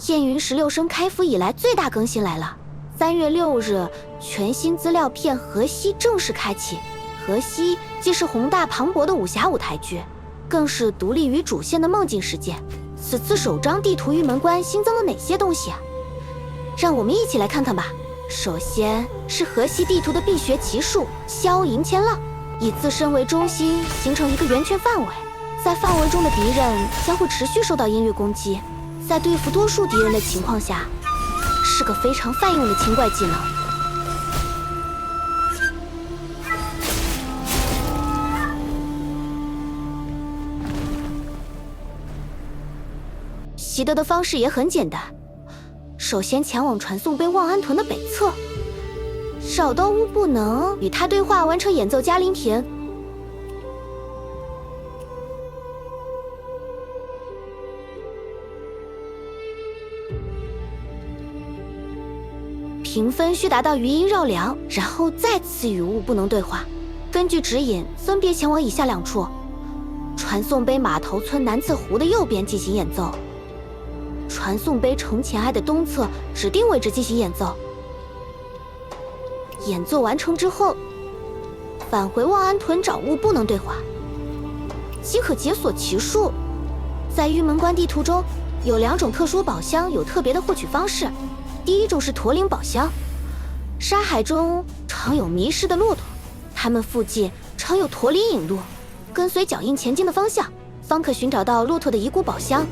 燕云16声开服以来最大更新来了！3月6日，全新资料片《荷西》正式开启。荷西既是宏大磅礴的武侠舞台剧，更是独立于主线的梦境世界。此次首张地图玉门关新增了哪些东西啊？让我们一起来看看吧。首先是荷西地图的碧血奇术消银千浪，以自身为中心形成一个圆圈范围，在范围中的敌人将会持续受到音律攻击。在对付多数敌人的情况下，是个非常泛用的清怪技能。习得的方式也很简单，首先前往传送杯望安屯的北侧，找到乌不能，与他对话，完成演奏嘉陵田。评分需达到余音绕梁，然后再次与物不能对话。根据指引，分别前往以下2处：传送杯码头村南侧湖的右边进行演奏，传送杯城前隘的东侧指定位置进行演奏。演奏完成之后，返回望安屯找物不能对话，即可解锁奇术。在玉门关地图中，有2种特殊宝箱有特别的获取方式。第一种是驼铃宝箱，沙海中常有迷失的骆驼，它们附近常有驼铃引路，跟随脚印前进的方向，方可寻找到骆驼的遗骨宝箱。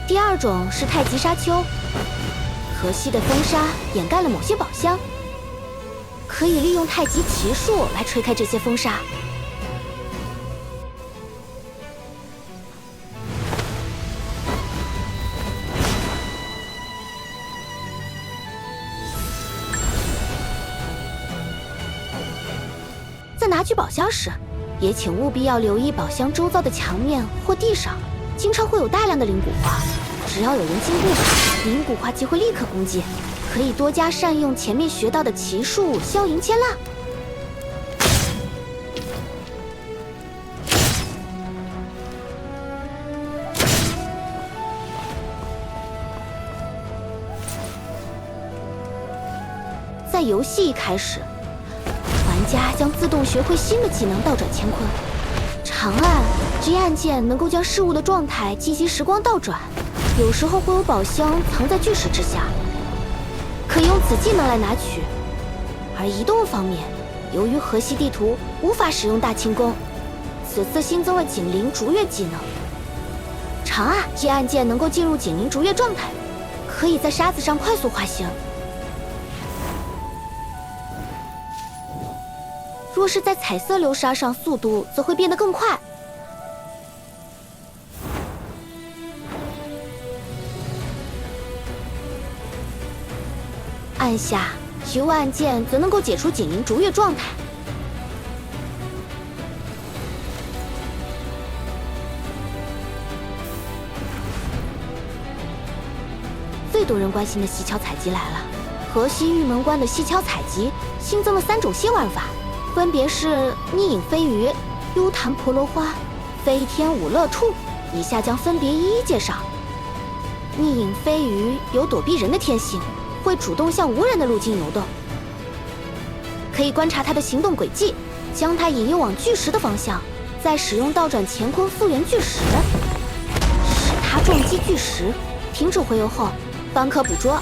第2种是太极沙丘，荷西的风沙掩盖了某些宝箱，可以利用太极奇术来吹开这些风沙。在拿取宝箱时，也请务必要留意宝箱周遭的墙面或地上。经常会有大量的灵骨花，只要有人经过，灵骨花即会立刻攻击。可以多加善用前面学到的奇术消银千浪。在游戏一开始，玩家将自动学会新的技能倒转乾坤。长按 G 按键能够将事物的状态进行时光倒转，有时候会有宝箱藏在巨石之下，可以用此技能来拿取。而移动方面，由于荷西地图无法使用大清宫，此次新增了紧邻逐月技能。长按 G 按键能够进入紧邻逐月状态，可以在沙子上快速滑行。若是在彩色流沙上，速度则会变得更快。按下 Q 按键则能够解除紧邻逐月状态。最多人关心的西樵采集来了，荷西玉门关的西樵采集新增了3种新玩法。分别是逆影飞鱼、幽潭婆罗花、飞天五乐兔，以下将分别一一介绍。逆影飞鱼有躲避人的天性，会主动向无人的路径游动，可以观察它的行动轨迹，将它引诱往巨石的方向，再使用倒转乾坤复原巨石，使它撞击巨石，停止回游后方可捕捉。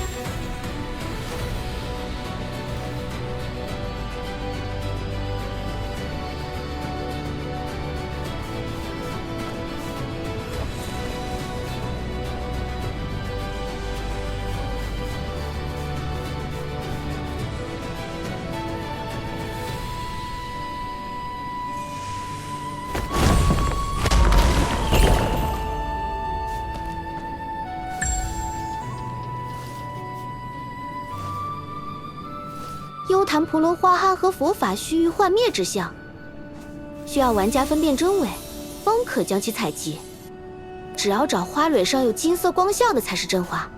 幽潭婆罗花庵和佛法须臾幻灭之相，需要玩家分辨真伪，方可将其采集。只要找花蕊上有金色光效的才是真花。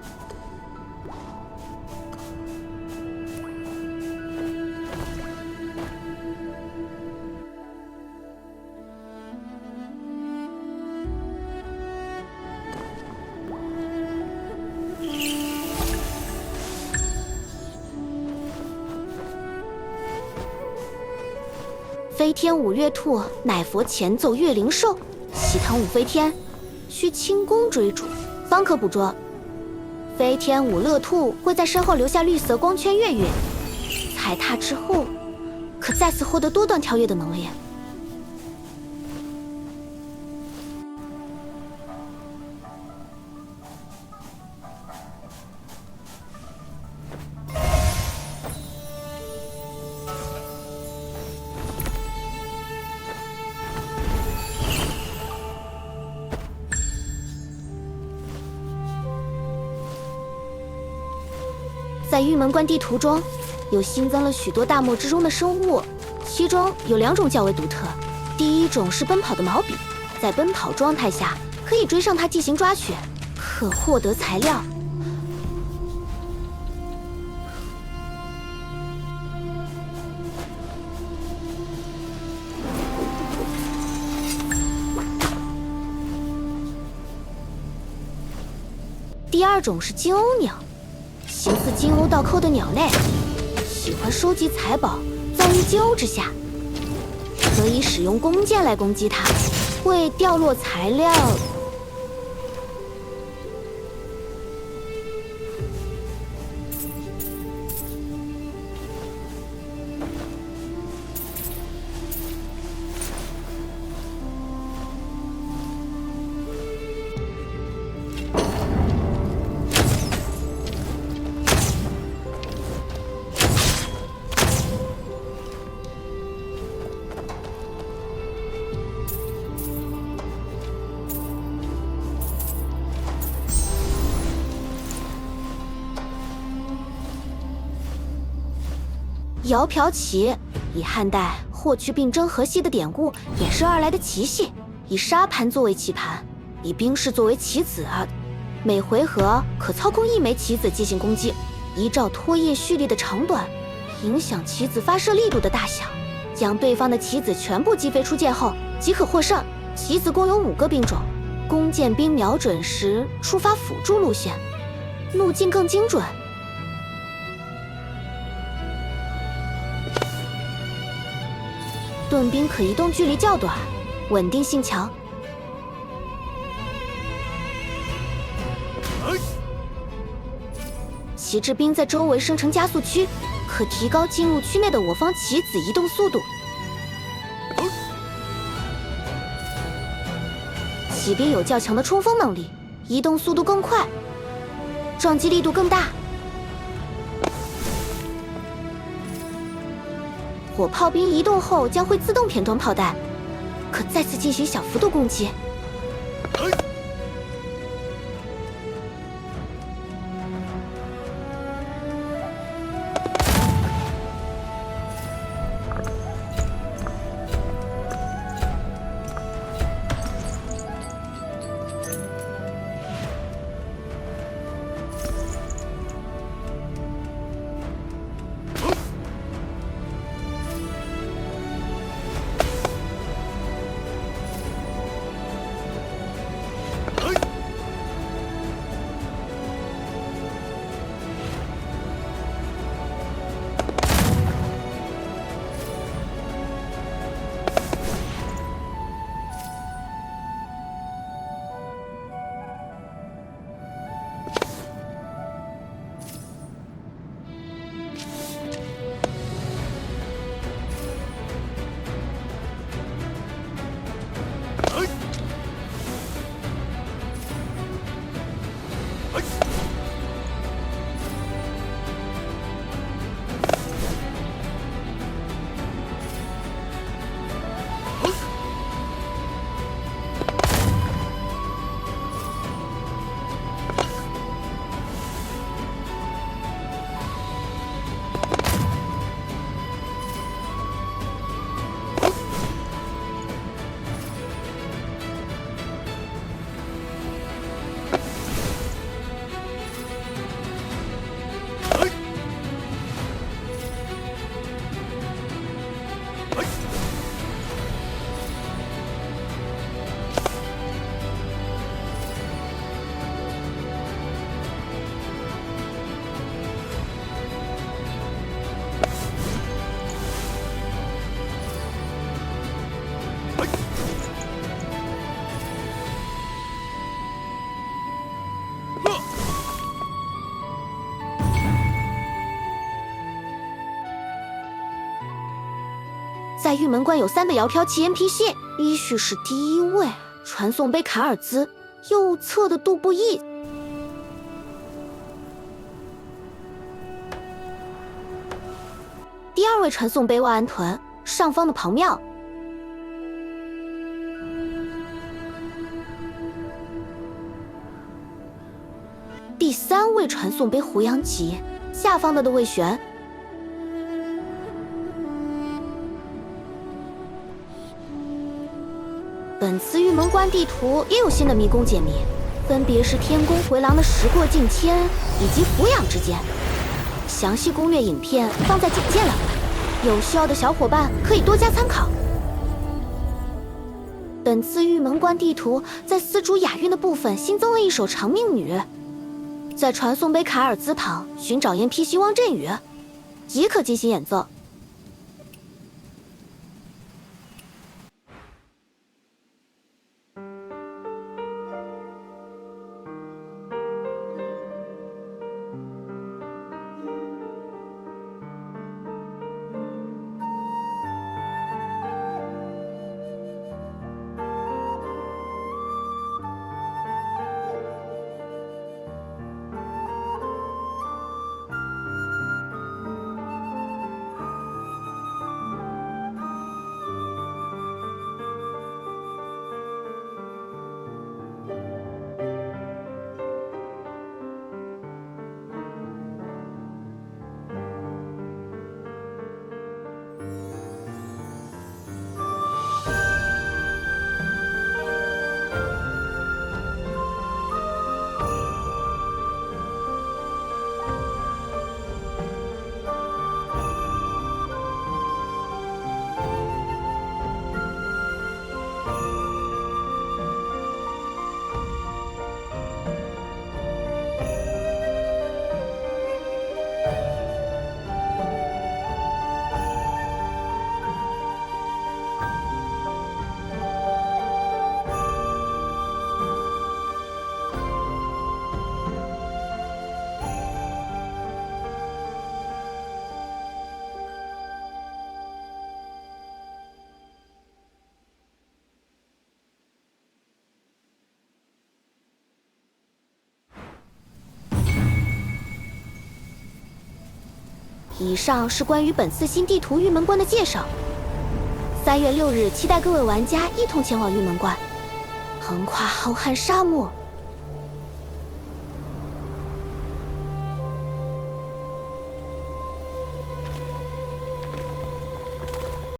飞天五月兔，乃佛前奏月灵兽，喜唐五飞天，需轻功追逐，方可捕捉。飞天五乐兔会在身后留下绿色光圈跃跃，踩踏之后，可再次获得多段跳跃的能力。在玉门关地图中，又新增了许多大漠之中的生物，其中有2种较为独特。第一种是奔跑的毛笔，在奔跑状态下可以追上它进行抓取，可获得材料。第2种是金鸥鸟。形似金鸥倒扣的鸟类，喜欢收集财宝，葬于金鸥之下。可以使用弓箭来攻击它，会掉落材料。窈窕棋以汉代霍去病征河西的典故衍生而来的棋系，以沙盘作为棋盘，以兵士作为棋子啊。每回合可操控1枚棋子进行攻击，依照拖曳蓄力的长短，影响棋子发射力度的大小。将对方的棋子全部击飞出界后，即可获胜。棋子共有5个兵种，弓箭兵瞄准时触发辅助路线，路径更精准。盾兵可移动距离较短，稳定性强。旗帜兵在周围生成加速区，可提高进入区内的我方棋子移动速度。骑兵有较强的冲锋能力，移动速度更快，撞击力度更大。火炮兵移动后将会自动片段炮弹，可再次进行小幅度攻击。在玉门关有3个窈窕齐 NPC， 依序是第1位传送杯卡尔兹，右侧的杜布义。第2位传送杯万安屯，上方的庞庙。第3位传送杯胡杨吉，下方的魏玄。本次玉门关地图也有新的迷宫解谜，分别是天宫回廊的时过境迁以及俯仰之间。详细攻略影片放在简介栏，有需要的小伙伴可以多加参考。本次玉门关地图在丝竹雅韵的部分新增了一首长命女，在传送杯卡尔兹旁寻找NPC汪振宇，也可进行演奏。以上是关于本次新地图玉门关的介绍。3月6日，期待各位玩家一同前往玉门关，横跨浩瀚沙漠，